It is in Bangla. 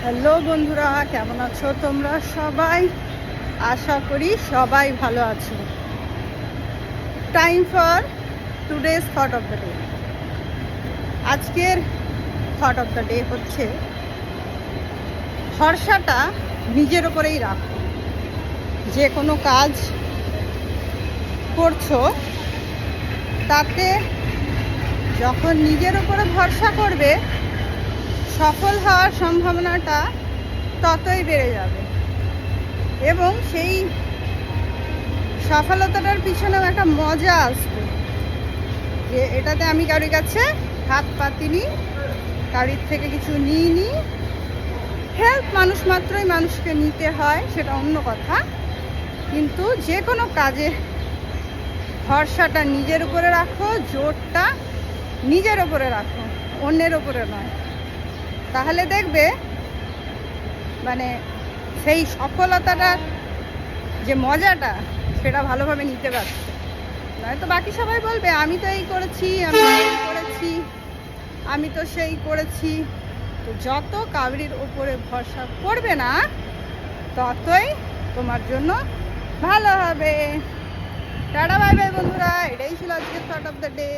হ্যালো বন্ধুরা, কেমন আছো তোমরা সবাই? আশা করি সবাই ভালো আছো। Time for today's thought of the day. আজকের থট অফ দ্য ডে হচ্ছে ভরসাটা নিজের ওপরেই রাখো। যে কোনো কাজ করছো তাতে যখন নিজের ওপরে ভরসা করবে, সফল হওয়ার সম্ভাবনাটা ততই বেড়ে যাবে এবং সেই সফলতাটার পিছনেও একটা মজা আসবে যে এটাতে আমি কারোর কাছে হাত পাতিনি, কারোর থেকে কিছু নিইনি। হেল্প মানুষ মাত্রই মানুষকে নিতে হয়, সেটা অন্য কথা, কিন্তু যে কোনো কাজে ভরসাটা নিজের উপরে রাখো, জোরটা নিজের উপরে রাখো, অন্যের উপরে নয়। তাহলে দেখবে মানে সেই সফলতাটার যে মজাটা সেটা ভালোভাবে নিতে পারছে। নয়তো বাকি সবাই বলবে আমি তো এই করেছি, আমি এই করেছি, আমি তো সেই করেছি। তো যত কাউরির ওপরে ভরসা করবে না ততই তোমার জন্য ভালো হবে। টাটা বাই বাই বন্ধুরা, এটাই ছিল আজকে থট অফ দ্য ডে।